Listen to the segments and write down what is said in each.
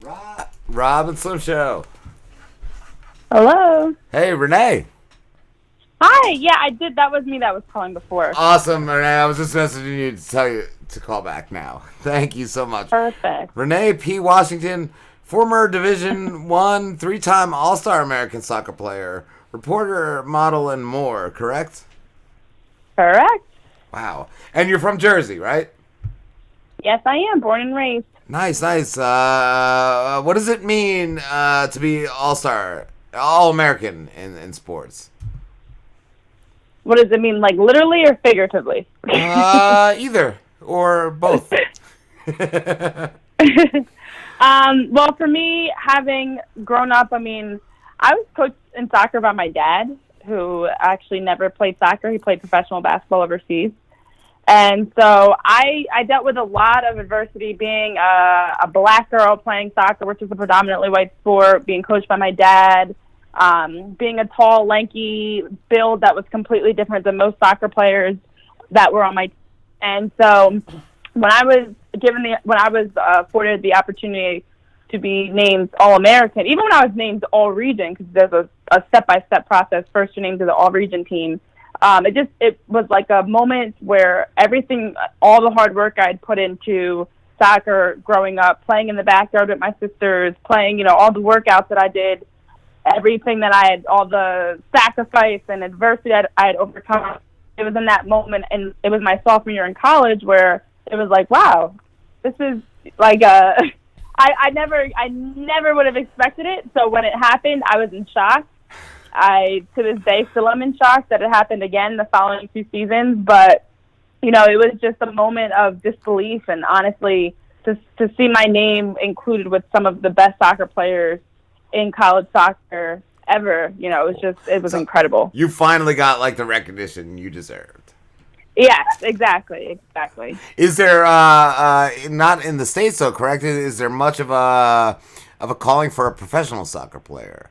Rob and Slim Show. Hello. Hey, Renee. Hi. Yeah, I did. That was me that was calling before. Awesome, Renee. I was just messaging you to tell you to call back now. Thank you so much. Perfect. Renee P. Washington, former Division One, three-time All-Star American soccer player, reporter, model, and more, correct? Correct. Wow. And you're from Jersey, right? Yes, I am. Born and raised. Nice, nice. What does it mean to be All-Star, All-American in sports? What does it mean, like literally or figuratively? Either or both. Well, for me, having grown up, I mean, I was coached in soccer by my dad, who actually never played soccer. He played professional basketball overseas. And so I dealt with a lot of adversity being a black girl playing soccer, which is a predominantly white sport, being coached by my dad, being a tall, lanky build that was completely different than most soccer players that were on my team. And so when I was afforded the opportunity to be named All-American, even when I was named All-Region, because there's a step-by-step process, first you're named to the All-Region team, it was like a moment where everything, all the hard work I'd put into soccer growing up, playing in the backyard with my sisters, playing, all the workouts that I did, everything that I had, all the sacrifice and adversity that I had overcome. It was in that moment, and it was my sophomore year in college where it was like, wow, this is like I never would have expected it. So when it happened, I was in shock. I, to this day, still am in shock that it happened again the following 2 seasons. But, it was just a moment of disbelief. And honestly, to see my name included with some of the best soccer players in college soccer ever, it was incredible. You finally got like the recognition you deserved. Yes, exactly. Is there, not in the States though, correct? Is there much of a calling for a professional soccer player?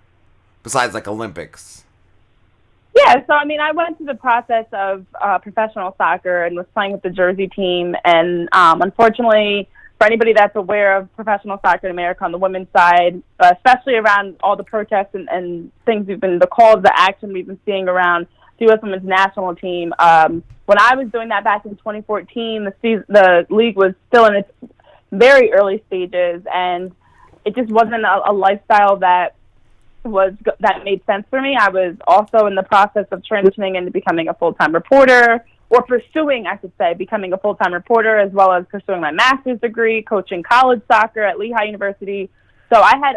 Besides, like, Olympics? Yeah, so, I went through the process of professional soccer and was playing with the Jersey team. And unfortunately, for anybody that's aware of professional soccer in America on the women's side, especially around all the protests and things the calls, the action we've been seeing around the U.S. women's national team, when I was doing that back in 2014, the league was still in its very early stages, and it just wasn't a lifestyle that made sense for me. I was also in the process of transitioning into becoming a full-time reporter, or pursuing, I should say, becoming a full-time reporter, as well as pursuing my master's degree, coaching college soccer at Lehigh University. So I had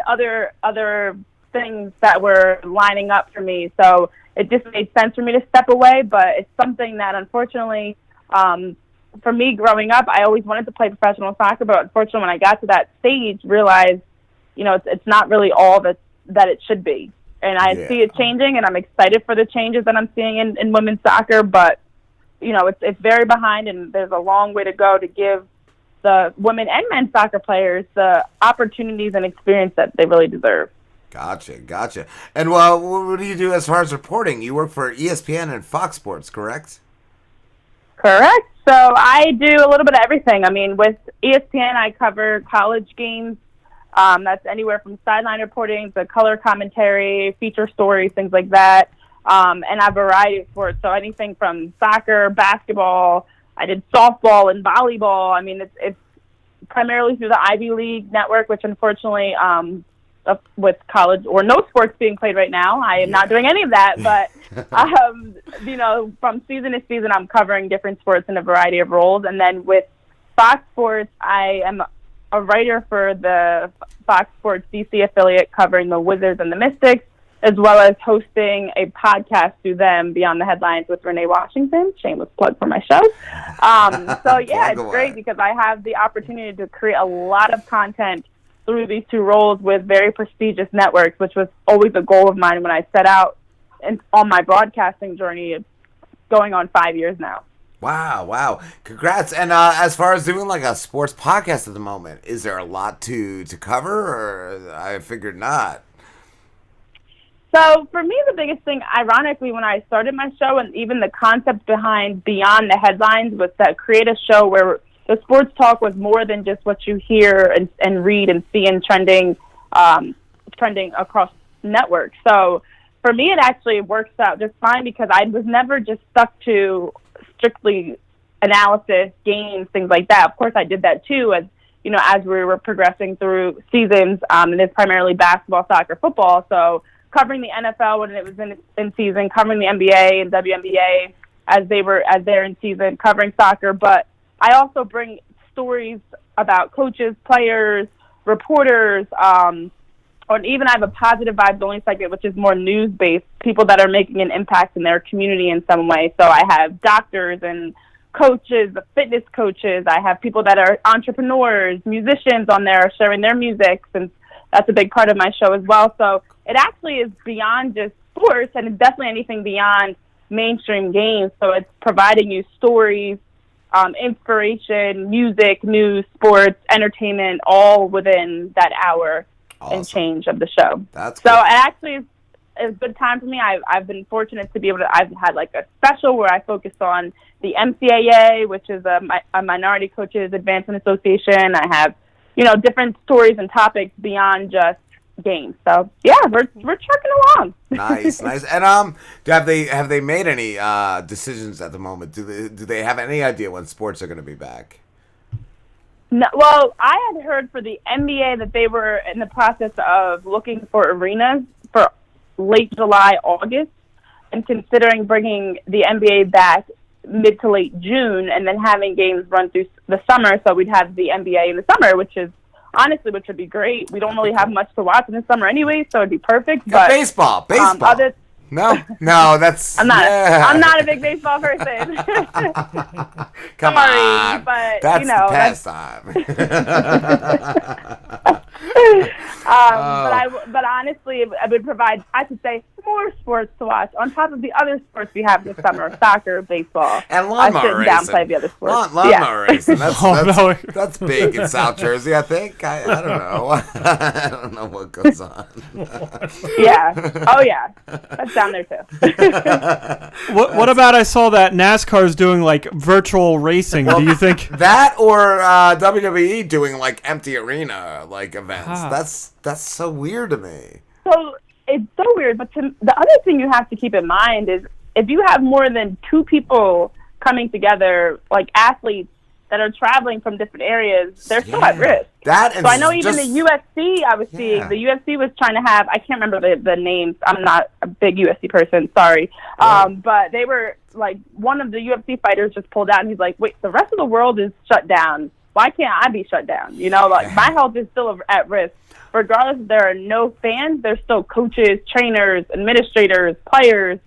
other things that were lining up for me. So it just made sense for me to step away, but it's something that unfortunately, for me growing up, I always wanted to play professional soccer, but unfortunately when I got to that stage, realized, it's not really all that it should be. And I see it changing, and I'm excited for the changes that I'm seeing in women's soccer, but, it's very behind, and there's a long way to go to give the women and men's soccer players the opportunities and experience that they really deserve. Gotcha. And what do you do as far as reporting? You work for ESPN and Fox Sports, correct? Correct. So I do a little bit of everything. With ESPN, I cover college games. That's anywhere from sideline reporting to color commentary, feature stories, things like that, and a variety of sports. So anything from soccer, basketball. I did softball and volleyball. It's primarily through the Ivy League network, which unfortunately, with college or no sports being played right now, I am not doing any of that. But from season to season, I'm covering different sports in a variety of roles. And then with Fox Sports, I am a writer for the Fox Sports DC affiliate covering the Wizards and the Mystics, as well as hosting a podcast through them, Beyond the Headlines with Renee Washington. Shameless plug for my show. So yeah, it's great because I have the opportunity to create a lot of content through these 2 roles with very prestigious networks, which was always a goal of mine when I set out on my broadcasting journey, going on 5 years now. Wow. Congrats. And as far as doing like a sports podcast at the moment, is there a lot to cover, or I figured not? So for me, the biggest thing, ironically, when I started my show, and even the concept behind Beyond the Headlines, was to create a show where the sports talk was more than just what you hear and read and see and trending across networks. So for me, it actually works out just fine because I was never just stuck to strictly analysis, games, things like that. Of course, I did that too, as we were progressing through seasons, and it's primarily basketball, soccer, football. So covering the NFL when it was in season, covering the NBA and WNBA as they're in season, covering soccer. But I also bring stories about coaches, players, reporters, or even I have a positive vibes only segment, which is more news based, people that are making an impact in their community in some way. So I have doctors and coaches, fitness coaches. I have people that are entrepreneurs, musicians on there sharing their music, since that's a big part of my show as well. So it actually is beyond just sports, and it's definitely anything beyond mainstream games. So it's providing you stories, inspiration, music, news, sports, entertainment, all within that hour and change of the show. That's so cool. It actually is a good time for me. I've been fortunate to be able to. I've had like a special where I focused on the MCAA, which is a Minority Coaches Advancement Association. I have different stories and topics beyond just games. So yeah, we're trucking along. Nice. And have they made any decisions at the moment? Do they have any idea when sports are going to be back? No, well, I had heard for the NBA that they were in the process of looking for arenas for late July, August, and considering bringing the NBA back mid to late June, and then having games run through the summer. So we'd have the NBA in the summer, which would be great. We don't really have much to watch in the summer anyway, so it'd be perfect. But baseball. No, that's I'm not a big baseball person. Come Sorry, on, but that's the pastime. But honestly, I would provide, I should say, more sports to watch on top of the other sports we have this summer: soccer, baseball, and lawnmower racing. Downplay the other sports. Lawnmower racing. That's big in South Jersey, I think. I don't know. I don't know what goes on. Yeah. Oh yeah. That's down there too. What about, I saw that NASCAR's doing like virtual racing. Do you think that, or WWE doing like empty arena like events? That's so weird to me. So it's so weird. But the other thing you have to keep in mind is if you have more than two people coming together, like athletes that are traveling from different areas, they're still at risk. So I know even the UFC I was seeing, the UFC was trying to have, I can't remember the names. I'm not a big UFC person, sorry. But they were like, one of the UFC fighters just pulled out and he's like, wait, the rest of the world is shut down. Why can't I be shut down? My health is still at risk. Regardless if there are no fans, there's still coaches, trainers, administrators, players.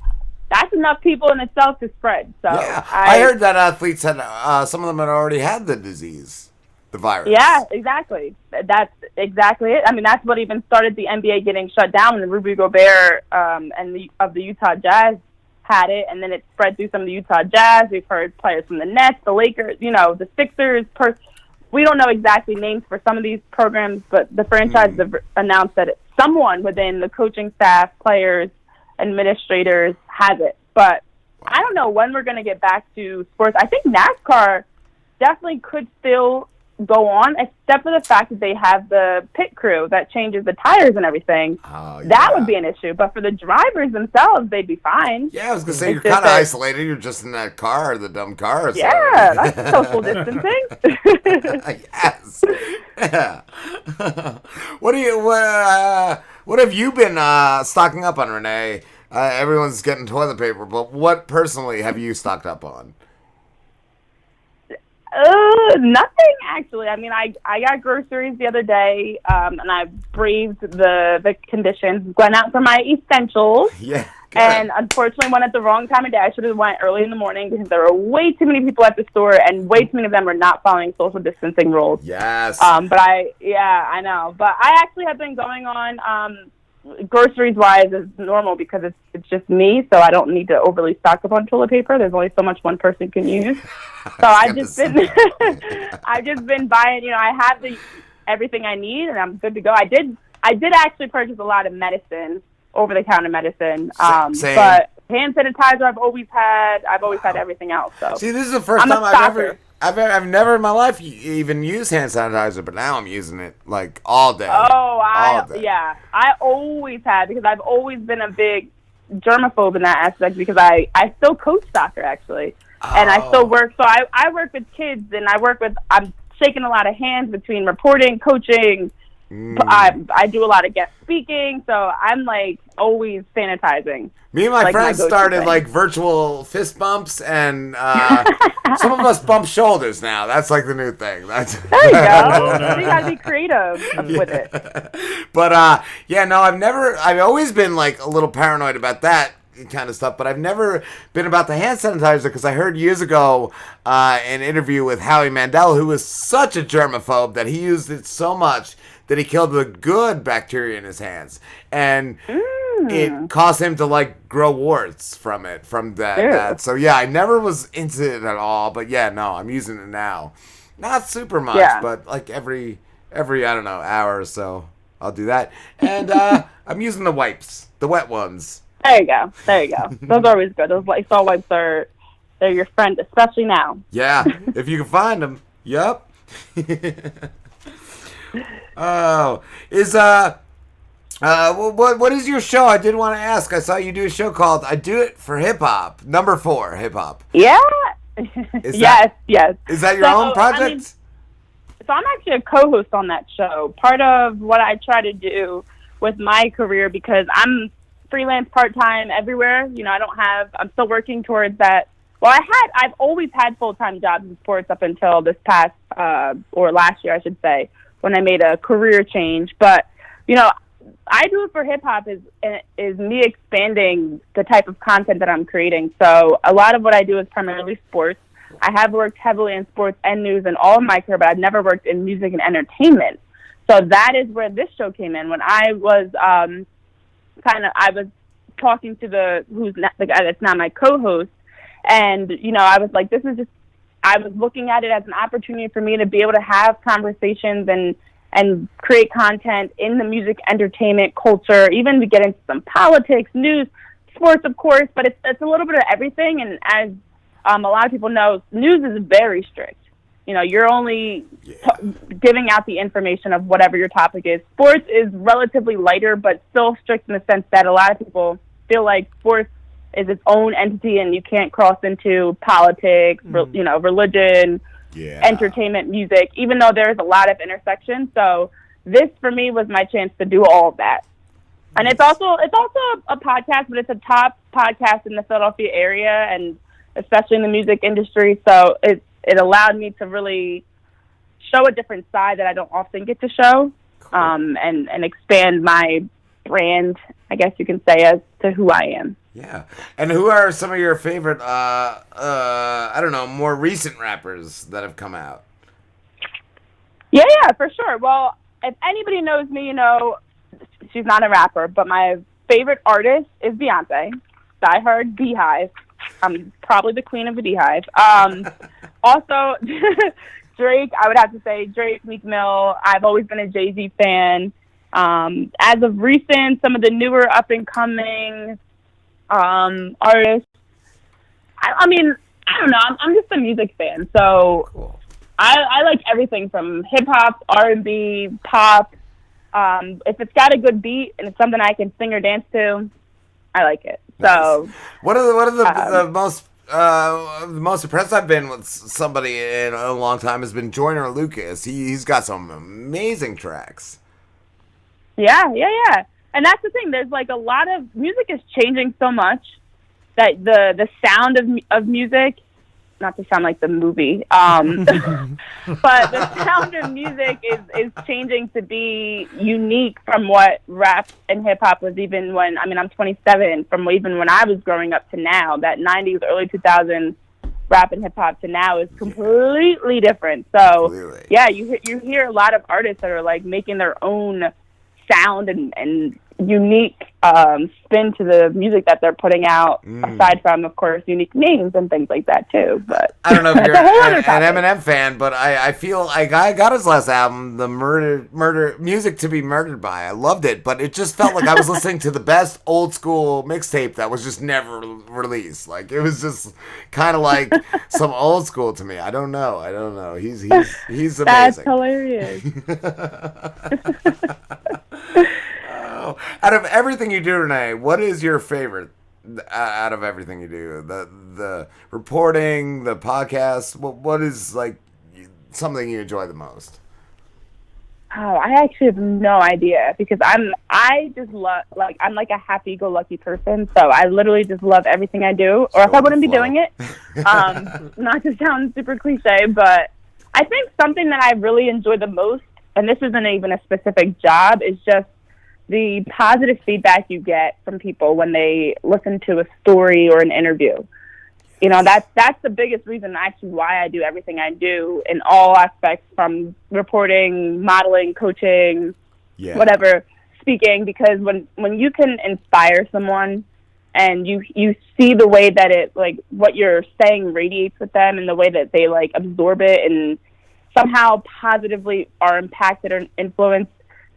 That's enough people in itself to spread. So yeah. I heard that athletes had some of them had already had the disease, the virus. Yeah, exactly. That's exactly it. I mean, that's what even started the NBA getting shut down. And Rudy Gobert of the Utah Jazz had it, and then it spread through some of the Utah Jazz. We've heard players from the Nets, the Lakers, the Sixers. We don't know exactly names for some of these programs, but the franchise have announced that someone within the coaching staff, players, administrators has it. But I don't know when we're going to get back to sports. I think NASCAR definitely could still go on, except for the fact that they have the pit crew that changes the tires and everything. Oh, yeah. That would be an issue. But for the drivers themselves, they'd be fine. Yeah, I was going to say, you're kind of isolated. You're just in that car, the dumb car. So. Yeah, that's social distancing. Yes. Yeah. What have you been stocking up on, Renee? Everyone's getting toilet paper, but what personally have you stocked up on? Nothing actually. I mean, I got groceries the other day, and I braved the conditions. Went out for my essentials. Yeah. Good. And unfortunately went at the wrong time of day. I should have went early in the morning because there were way too many people at the store, and way too many of them were not following social distancing rules. Yes. I know. But I actually have been going on groceries wise is normal because it's just me, so I don't need to overly stock up on toilet paper. There's only so much one person can use. So I've just been buying, I have everything I need and I'm good to go. I did actually purchase a lot of medicine, over the counter medicine. Same. But hand sanitizer I've always had everything else. So see, this is the first time I've I've never in my life even used hand sanitizer, but now I'm using it like all day. Oh, all day. yeah. I always have, because I've always been a big germaphobe in that aspect, because I still coach soccer, actually. And I still work. So I work with kids, and I'm shaking a lot of hands between reporting, coaching. I do a lot of guest speaking, so I'm like always sanitizing. Me and my friends started like virtual fist bumps, and some of us bump shoulders now. That's like the new thing. There you go. You gotta be creative with it. But I've always been like a little paranoid about that kind of stuff, but I've never been about the hand sanitizer, because I heard years ago an interview with Howie Mandel, who was such a germaphobe that he used it so much that he killed the good bacteria in his hands, and it caused him to like grow warts from that. So yeah, I never was into it at all, but yeah, no, I'm using it now. Not super much, but like every I don't know, hour or so I'll do that. And I'm using the wipes, the wet ones. There you go. Those are always good. Those Lysol wipes they're your friend, especially now. Yeah, if you can find them. Yep. Oh, what is your show? I did want to ask. I saw you do a show called "I Do It for Hip Hop." Number 4, hip hop. Yeah. Yes. Is that your own project? So I'm actually a co-host on that show. Part of what I try to do with my career, because I'm freelance part-time everywhere. I'm still working towards that. Well, I've always had full-time jobs in sports up until this past, or last year, I should say, when I made a career change. But, I Do It for Hip Hop is me expanding the type of content that I'm creating. So a lot of what I do is primarily sports. I have worked heavily in sports and news in all of my career, but I've never worked in music and entertainment. So that is where this show came in. When I was I was talking to the guy that's now my co-host, and I was like, I was looking at it as an opportunity for me to be able to have conversations and create content in the music, entertainment, culture, even to get into some politics, news, sports, of course, but it's a little bit of everything. And as a lot of people know, news is very strict. You're only giving out the information of whatever your topic is. Sports is relatively lighter, but still strict in the sense that a lot of people feel like sports is its own entity, and you can't cross into politics, religion, entertainment, music, even though there's a lot of intersection. So this, for me, was my chance to do all of that. And it's also a podcast, but it's a top podcast in the Philadelphia area, and especially in the music industry. So it allowed me to really show a different side that I don't often get to show, and expand my brand, I guess you can say, as to who I am. Yeah. And who are some of your favorite, I don't know, more recent rappers that have come out? Yeah, for sure. Well, if anybody knows me, she's not a rapper, but my favorite artist is Beyonce. Diehard Beehive. I'm probably the queen of the Beehive. Also, Drake, I would have to say Drake, Meek Mill. I've always been a Jay-Z fan. As of recent, some of the newer up-and-coming artists. I don't know. I'm just a music fan, so cool. I like everything from hip-hop, R&B, pop. If it's got a good beat and it's something I can sing or dance to, I like it. Nice. So, what are the most impressed I've been with somebody in a long time has been Joyner Lucas. He's got some amazing tracks. Yeah. And that's the thing. There's like a lot of music is changing so much that the sound of music, not to sound like the movie, but the sound of music is changing to be unique from what rap and hip hop was even when, I'm 27, from even when I was growing up to now. That 90s, early 2000s rap and hip hop to now is completely different. So, yeah, you hear a lot of artists that are like making their own sound and unique spin to the music that they're putting out, aside from, of course, unique names and things like that too. But I don't know if you're a whole other an topic. Eminem fan, but I feel like I got his last album, the Murder Music to Be Murdered By. I loved it, but it just felt like I was listening to the best old school mixtape that was just never released. Like, it was just kind of like some old school to me. I don't know. He's amazing. That's hilarious. Out of everything you do, Renee, what is your favorite out of everything you do? The reporting, the podcast, what is like something you enjoy the most? Oh, I actually have no idea, because I just love, like, I'm like a happy-go-lucky person, so I literally just love everything I do, or else I wouldn't be doing it. Not to sound super cliche, but I think something that I really enjoy the most, and this isn't even a specific job, is just the positive feedback you get from people when they listen to a story or an interview. You know, that's the biggest reason actually why I do everything I do in all aspects, from reporting, modeling, coaching, whatever, speaking, because when you can inspire someone and you see the way that it, like, what you're saying radiates with them and the way that they, like, absorb it and somehow positively are impacted or influenced,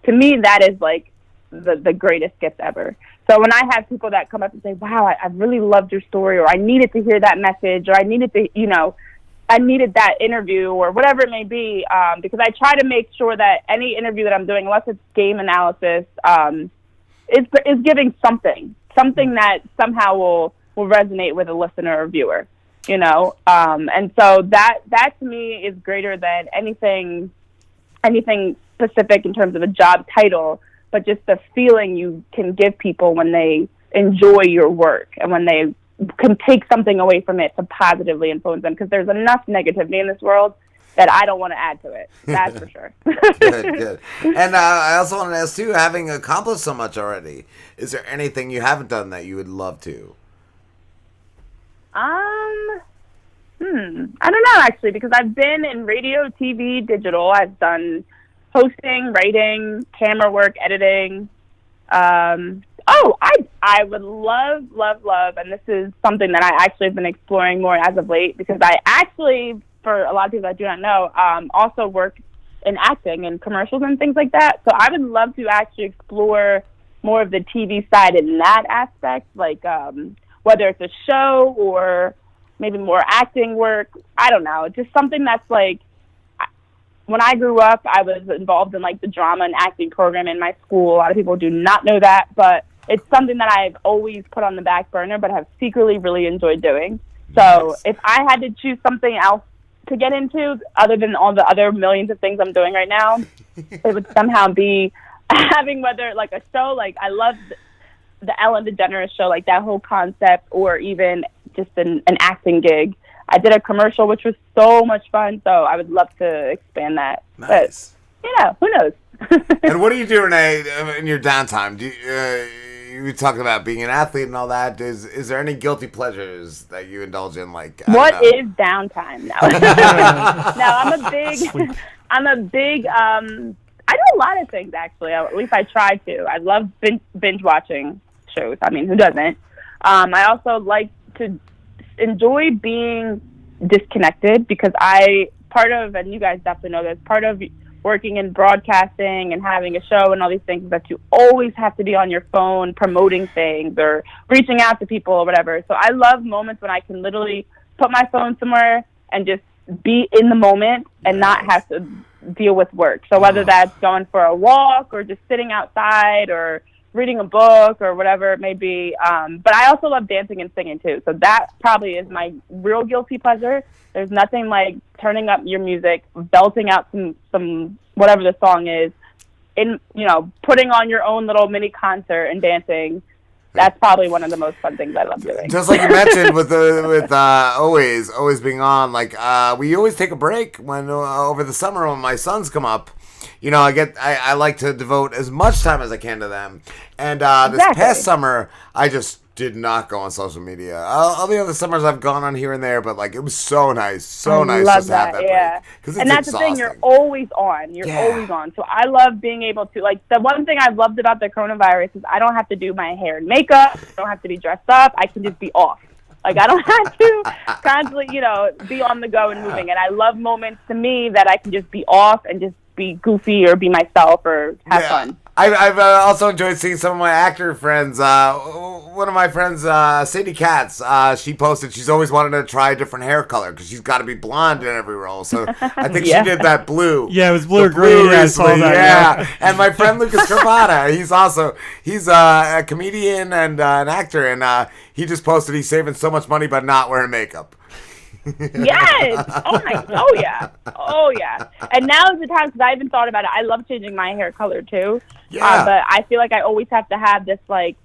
to me that is, like, the greatest gift ever. So when I have people that come up and say, wow, I really loved your story, or I needed to hear that message, or I needed to, I needed that interview, or whatever it may be, because I try to make sure that any interview that I'm doing, unless it's game analysis, is giving something that somehow will resonate with a listener or viewer, and so that to me is greater than anything specific in terms of a job title, but just the feeling you can give people when they enjoy your work and when they can take something away from it to positively influence them, because there's enough negativity in this world that I don't want to add to it. That's for sure. Good. And I also want to ask, too, having accomplished so much already, is there anything you haven't done that you would love to? I don't know, actually, because I've been in radio, TV, digital. I've done hosting, writing, camera work, editing. I would love, and this is something that I actually have been exploring more as of late, because I actually, for a lot of people that do not know, also work in acting and commercials and things like that. So I would love to actually explore more of the TV side in that aspect, like whether it's a show or maybe more acting work. I don't know, just something that's like, when I grew up, I was involved in, like, the drama and acting program in my school. A lot of people do not know that, but it's something that I've always put on the back burner, but have secretly really enjoyed doing. So if I had to choose something else to get into, other than all the other millions of things I'm doing right now, it would somehow be having, whether, like, a show, like, I love the Ellen DeGeneres show, like, that whole concept, or even just an acting gig. I did a commercial, which was so much fun, so I would love to expand that. Nice. But, who knows? And what do you do, Renee, in your downtime? Do you talking about being an athlete and all that. Is there any guilty pleasures that you indulge in? Like, what is downtime now? No, I'm a big, I do a lot of things, actually. At least I try to. I love binge watching shows. I mean, who doesn't? I also like to enjoy being disconnected, because and you guys definitely know this, part of working in broadcasting and having a show and all these things is that you always have to be on your phone promoting things or reaching out to people or whatever. So I love moments when I can literally put my phone somewhere and just be in the moment and not have to deal with work. So whether that's going for a walk or just sitting outside or reading a book or whatever it may be. But I also love dancing and singing too. So that probably is my real guilty pleasure. There's nothing like turning up your music, belting out some whatever the song is, putting on your own little mini concert and dancing. That's probably one of the most fun things I love doing. Just like you mentioned with always being on, like we always take a break when over the summer when my sons come up. I like to devote as much time as I can to them. And this past summer, I just did not go on social media. All the other summers I've gone on here and there, but like it was so nice, so nice just to have that break. Because and that's exhausting. the thing, you're always on. You're always on. So I love being able to, like, the one thing I've loved about the coronavirus is I don't have to do my hair and makeup. I don't have to be dressed up. I can just be off. Like, I don't have to constantly, be on the go and moving. And I love moments to me that I can just be off and just be goofy or be myself or have fun. I've also enjoyed seeing some of my actor friends. One of my friends, Sadie Katz, she posted she's always wanted to try a different hair color because she's got to be blonde in every role. So I think she did that blue. Yeah, it was blue or green. Yeah, I saw that. And my friend Lucas Carvana, he's a comedian and an actor, and he just posted he's saving so much money by not wearing makeup. Yes. Oh yeah. And now is the time, because I haven't thought about it. I love changing my hair color too. Yeah. But I feel like I always have to have this like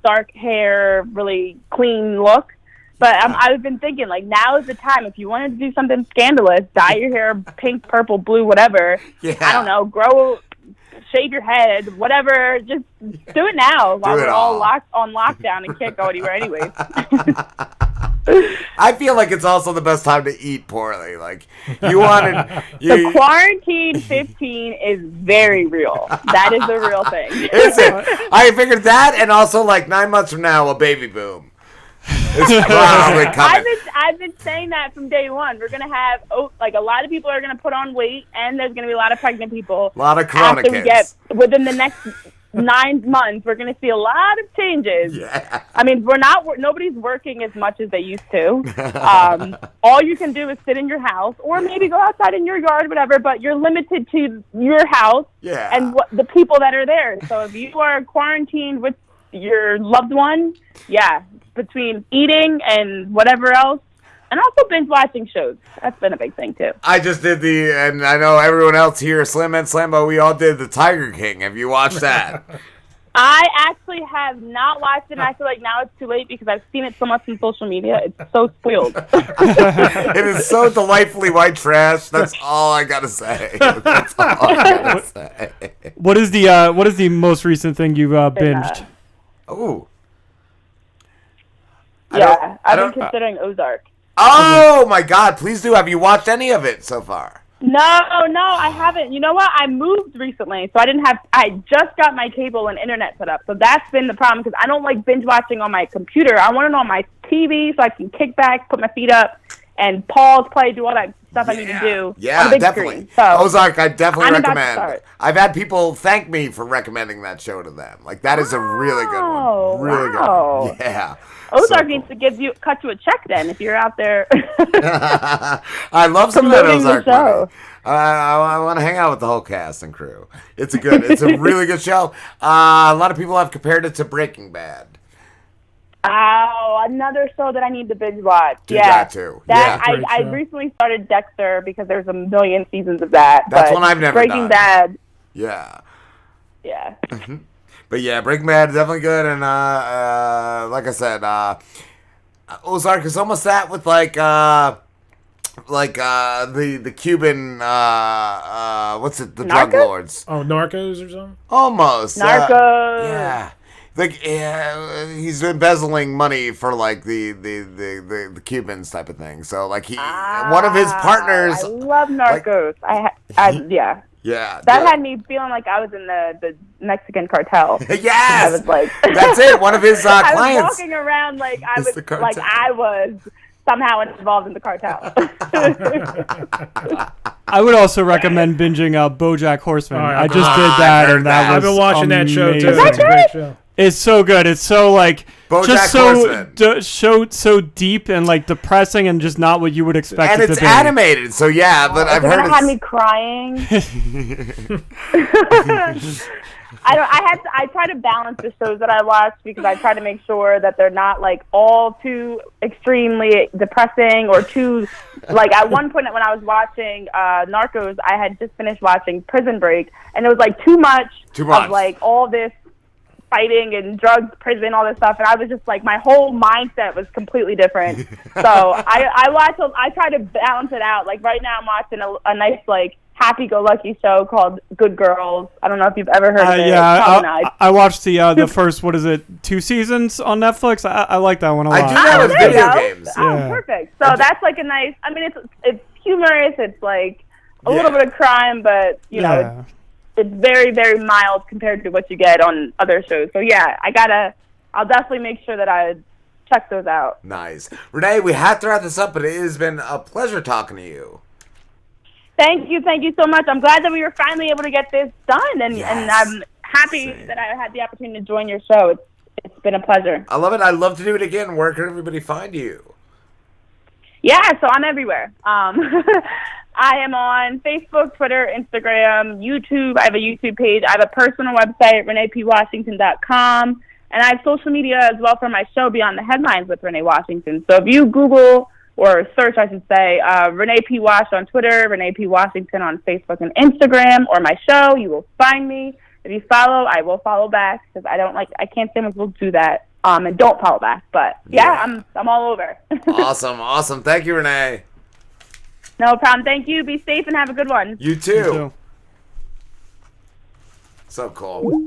dark hair, really clean look. But I've been thinking, like, now is the time. If you wanted to do something scandalous, dye your hair pink, purple, blue, whatever. Yeah. I don't know, shave your head, whatever. Just do it now while we're all on lockdown and can't go anywhere anyways. I feel like it's also the best time to eat poorly. Like, the quarantine 15 is very real. That is the real thing. Is it? I figured that, and also like 9 months from now, a baby boom. It's probably coming. I've been saying that from day one. We're gonna have a lot of people are gonna put on weight, and there's gonna be a lot of pregnant people. A lot of corona kids. Within the next 9 months, we're going to see a lot of changes. Yeah. I mean, nobody's working as much as they used to. All you can do is sit in your house or maybe go outside in your yard, whatever, but you're limited to your house and the people that are there. So if you are quarantined with your loved one, between eating and whatever else, and also binge watching shows. That's been a big thing, too. I just did and I know everyone else here, Slim and Slambo, we all did the Tiger King. Have you watched that? I actually have not watched it, and I feel like now it's too late because I've seen it so much on social media. It's so spoiled. It is so delightfully white trash. That's all I gotta say. What is the most recent thing you've binged? I've been considering Ozark. Oh my God! Please do. Have you watched any of it so far? No, I haven't. You know what? I moved recently, so I just got my cable and internet set up. So that's been the problem because I don't like binge watching on my computer. I want it on my TV so I can kick back, put my feet up, and pause, play, do all that stuff I need to do. Yeah, on the big definitely. Screen. So Ozark, I definitely recommend. About to start. I've had people thank me for recommending that show to them. Like, that is a really good one. Really good one. Yeah. Ozark needs to cut you a check then if you're out there. I love some of that Ozark money. I want to hang out with the whole cast and crew. It's a really good show. A lot of people have compared it to Breaking Bad. Oh, another show that I need to binge watch. That too. I recently started Dexter because there's a million seasons of that. That's one I've never done. Breaking Bad. Yeah. Yeah. But yeah, Breaking Bad is definitely good, and like I said, Ozark is almost that with the Cuban what's it, the drug lords? Oh, Narcos or something? Almost. Narcos. Yeah. Like he's embezzling money for like the Cubans type of thing. So like one of his partners. I love Narcos. Yeah. That had me feeling like I was in the Mexican cartel. Yes. I was like, that's it. One of his clients. I was walking around like I was somehow involved in the cartel. I would also recommend binging BoJack Horseman. Right, I just did that, and that was I've been watching that show too. It's a great show. It's so good. It's so like BoJack just so deep and like depressing and just not what you would expect. And it it's to be. animated, so yeah. But I've heard it had me crying. I try to balance the shows that I watch because I try to make sure that they're not like all too extremely depressing or too like at one point when I was watching Narcos, I had just finished watching Prison Break, and it was like too much. Of like all this fighting and drugs, prison, all this stuff, and I was just like, my whole mindset was completely different. So I try to balance it out. Like right now, I'm watching a nice like happy-go-lucky show called Good Girls. I don't know if you've ever heard of it. Yeah, I watched the first, 2 seasons on Netflix. I like that one a lot. I do know it's video games. Oh, Yeah. perfect. So that's like a nice, I mean, it's humorous. It's like a little bit of crime, but, you know, it's very, very mild compared to what you get on other shows. So, yeah, I'll definitely make sure that I check those out. Nice. Renee, we have to wrap this up, but it has been a pleasure talking to you. Thank you so much. I'm glad that we were finally able to get this done, and I'm happy that I had the opportunity to join your show. It's been a pleasure. I love it. I'd love to do it again. Where can everybody find you? Yeah, so I'm everywhere. I am on Facebook, Twitter, Instagram, YouTube. I have a YouTube page. I have a personal website, ReneePWashington.com. And I have social media as well for my show, Beyond the Headlines with Renee Washington. So if you Google, or search, I should say, Renee P. Wash on Twitter, Renee P. Washington on Facebook and Instagram, or my show, you will find me. If you follow, I will follow back, because I can't say most people do that, and don't follow back. But, I'm all over. Awesome. Thank you, Renee. No problem. Thank you. Be safe and have a good one. You too. So cool.